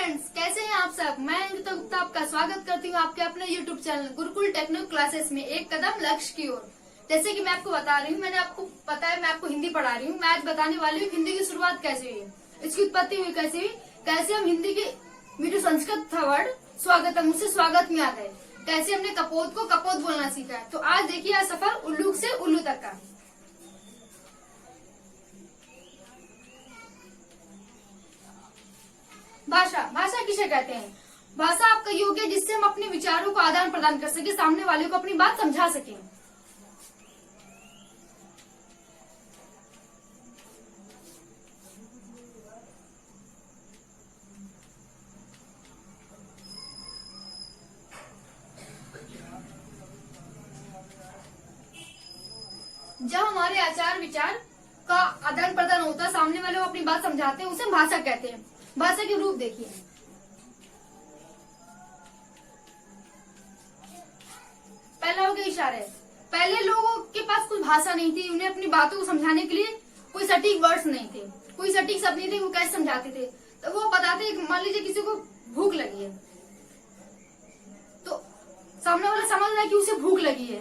Friends, कैसे हैं आप सब। मैं अमृता गुप्ता आपका स्वागत करती हूँ आपके अपने YouTube channel Gurukul technical classes में एक कदम लक्ष्य की ओर। जैसे कि मैं आपको बता रही हूँ, मैंने आपको पता है मैं आपको हिंदी पढ़ा रही हूँ। मैं आज बताने वाली हूँ हिंदी की शुरुआत कैसे हुई, इसकी उत्पत्ति हुई कैसे हुई, कैसे हम हिंदी के मीठे संस्कृत था वर्ड स्वागतम उससे स्वागत में आ गए, कैसे हमने कपोत को कपोत बोलना सीखा है। तो आज देखिए यह सफर उल्लू से उल्लू तक का। भाषा भाषा किसे कहते हैं। भाषा आपका योग है जिससे हम अपने विचारों को आदान प्रदान कर सके, सामने वाले को अपनी बात समझा सकें। जब हमारे आचार विचार का आदान प्रदान होता है, सामने वाले को अपनी बात समझाते हैं, उसे हम भाषा कहते हैं। भाषा के रूप देखिए। पहला हो गया इशारे। पहले लोगों के पास कोई भाषा नहीं थी, उन्हें अपनी बातों को समझाने के लिए कोई सटीक वर्ड्स नहीं थे, कोई सटीक शब्द नहीं थे। वो कैसे समझाते थे, तो वो बताते, मान लीजिए किसी को भूख लगी है तो सामने वाला समझ रहा है कि उसे भूख लगी है,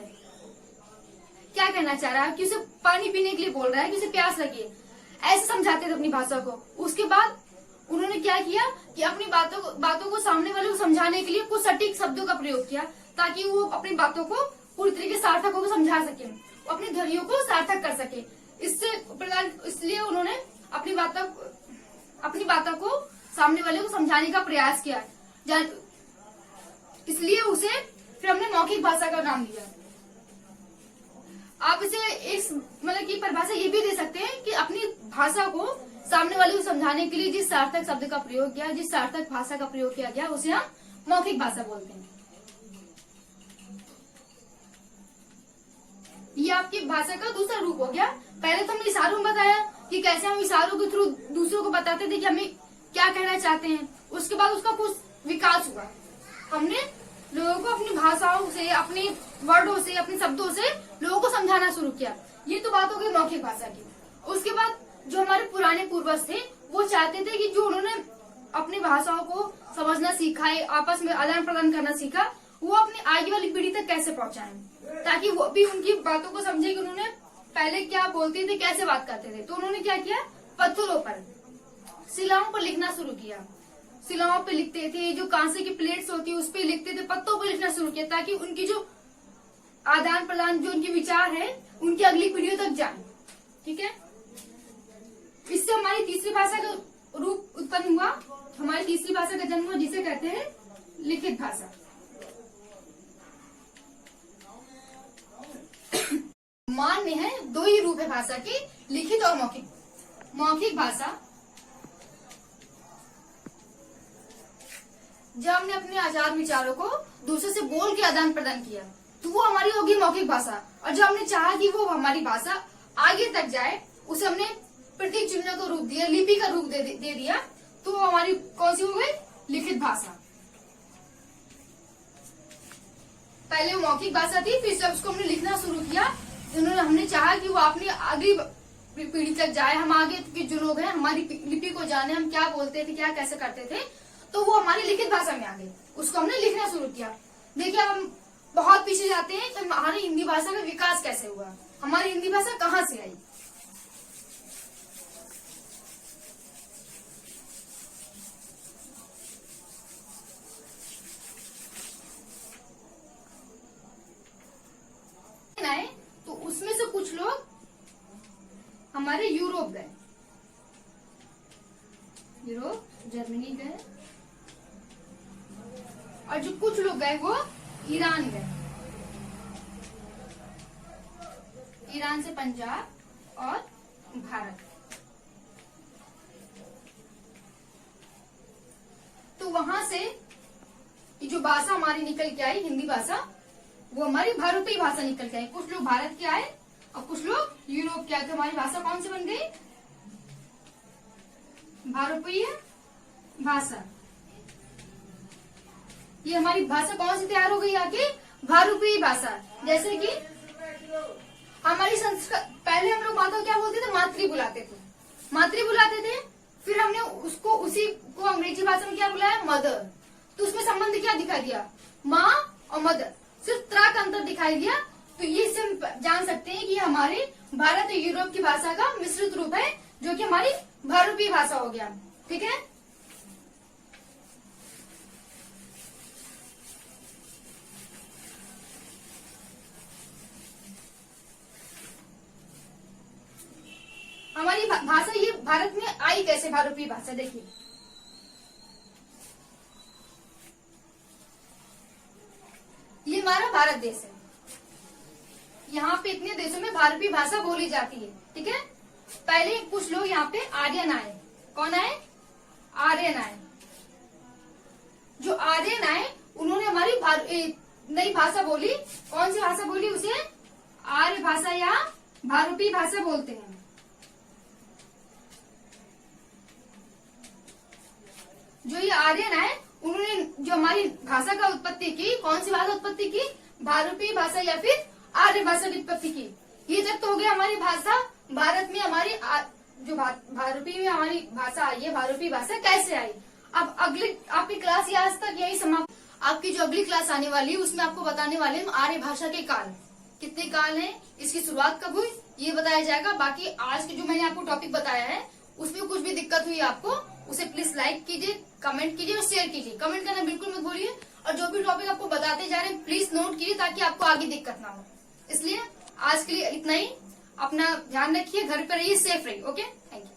क्या कहना चाह रहा है, कि उसे पानी पीने के लिए बोल रहा है, कि उसे प्यास लगी है। ऐसे समझाते थे अपनी भाषा को। उसके बाद उन्होंने क्या किया कि अपनी बातों को सामने वाले को समझाने के लिए कुछ सटीक शब्दों का प्रयोग किया, ताकि वो अपनी बातों को पूरी तरीके से सार्थक होकर समझा सके, अपनी ध्वनियों को सार्थक कर सके। इसलिए उन्होंने अपनी बातों को सामने वाले को समझाने का प्रयास किया। इसलिए उसे फिर हमने मौखिक भाषा का नाम दिया। आप इसे एक मतलब की परिभाषा ये भी दे सकते हैं कि अपनी भाषा को सामने वाले को समझाने के लिए जिस सार्थक शब्द का प्रयोग किया, जिस सार्थक भाषा का प्रयोग किया गया, उसे हम मौखिक भाषा बोलते हैं। ये आपकी भाषा का दूसरा रूप हो गया। पहले तो हमने इशारों में बताया कि कैसे हम इशारों के थ्रू दूसरों को बताते थे कि हमें क्या कहना चाहते हैं। उसके बाद उसका कुछ विकास हुआ, हमने लोगों को अपनी भाषाओं से, अपने वर्डों से, अपने शब्दों से लोगों को समझाना शुरू किया। ये तो बात हो गई मौखिक भाषा की। उसके बाद जो हमारे पुराने पूर्वज थे, वो चाहते थे कि जो उन्होंने अपनी भाषाओं को समझना सीखा है, आपस में आदान प्रदान करना सीखा, वो अपनी आगे वाली पीढ़ी तक कैसे पहुंचाएं, ताकि वो भी उनकी बातों को समझे कि उन्होंने पहले क्या बोलते थे, कैसे बात करते थे। तो उन्होंने क्या किया, पत्थरों पर, शिलाओं पर लिखना शुरू किया। शिलाओं पे लिखते थे, जो कांसे की प्लेट्स होती है उस पे लिखते थे, पत्तों पर लिखना शुरू किया, ताकि उनकी जो आदान प्रदान, जो उनके विचार है, उनकी अगली पीढ़ियों तक जाए। ठीक है, इससे हमारी तीसरी भाषा का रूप उत्पन्न हुआ, हमारी तीसरी भाषा का जन्म हुआ, जिसे कहते हैं लिखित भाषा। मान्य है दो ही रूप है भाषा के, लिखित और मौखिक। मौखिक भाषा, जब हमने अपने आचार विचारों को दूसरे से बोल के आदान प्रदान किया, तो वो हमारी होगी मौखिक भाषा। और जब हमने चाहा कि वो हमारी भाषा आगे तक जाए, उसे हमने प्रतीक चिन्ह का रूप दिया, लिपि का रूप दे दिया, तो वो हमारी कौन सी हो गई, लिखित भाषा। पहले वो मौखिक भाषा थी, फिर जब उसको हमने लिखना शुरू किया, हमने चाहा कि वो अपनी अगली पीढ़ी तक जाए, हम आगे के जो लोग हैं हमारी लिपि को जाने, हम क्या बोलते थे, क्या कैसे करते थे, तो वो हमारी लिखित भाषा में आ गई। उसको हमने लिखना शुरू किया। देखिए हम बहुत पीछे जाते हैं कि हमारी हिंदी भाषा का विकास कैसे हुआ, हमारी हिंदी भाषा कहाँ से आई। तो उसमें से कुछ लोग हमारे यूरोप गए, यूरोप जर्मनी गए, और जो कुछ लोग गए वो ईरान गए, ईरान से पंजाब और भारत। तो वहां से जो भाषा हमारी निकल के आई, हिंदी भाषा, वो हमारी भारतीय भाषा निकल के आई। कुछ लोग भारत के आए और कुछ लोग यूरोप के आए, तो हमारी भाषा कौन सी बन गई, भारतीय भाषा। ये हमारी भाषा कौन सी तैयार हो गई आगे, भारतीय भाषा। जैसे कि हमारी संस्कृत, पहले हम लोग बातों क्या बोलते थे, मातृ बुलाते थे, फिर हमने उसको उसी को अंग्रेजी भाषा में क्या बोला है, मदर। तो उसमें संबंध क्या दिखाई दिया, माँ और मदर, सिर्फ त्रा का अंतर दिखाई दिया। तो ये इससे हम जान सकते हैं कि हमारे भारत और यूरोप की भाषा का मिश्रित रूप है, जो कि हमारी बहुरूपी भाषा हो गया। ठीक है, हमारी भाषा ये भारत में आई कैसे, बहुरूपी भाषा, देखिए ये हमारा भारत देश है, यहाँ पे इतने देशों में भारतीय भाषा बोली जाती है। ठीक है, पहले कुछ लोग यहाँ पे आर्यन आए। कौन आए, आर्यन आए। जो आर्यन आए उन्होंने हमारी नई भाषा बोली। कौन सी भाषा बोली, उसे आर्य भाषा या भारतीय भाषा बोलते हैं। जो ये आर्यन आए उन्होंने जो हमारी भाषा का उत्पत्ति की, कौन सी भाषा उत्पत्ति की, भारतीय भाषा या फिर आर्य भाषा की उत्पत्ति की। ये तक तो हो गया हमारी भाषा। भारत में हमारी जो भारतीय में हमारी भाषा आई है, भारतीय भाषा कैसे आई। अब अगली आपकी क्लास ये आज तक यही समाप्त। आपकी जो अगली क्लास आने वाली है उसमें आपको बताने वाले हम आर्य भाषा के काल, कितने काल हैं, इसकी शुरुआत कब हुई, ये बताया जाएगा। बाकी आज के जो मैंने आपको टॉपिक बताया है उसमें कुछ भी दिक्कत हुई आपको, उसे प्लीज लाइक कीजिए, कमेंट कीजिए और शेयर कीजिए। कमेंट करना बिल्कुल मत भूलिए, और जो भी टॉपिक आपको बताते जा रहे हैं प्लीज नोट कीजिए, ताकि आपको आगे दिक्कत ना हो। इसलिए आज के लिए इतना ही। अपना ध्यान रखिए, घर पर रहिए, सेफ रहिए। Okay, thank you.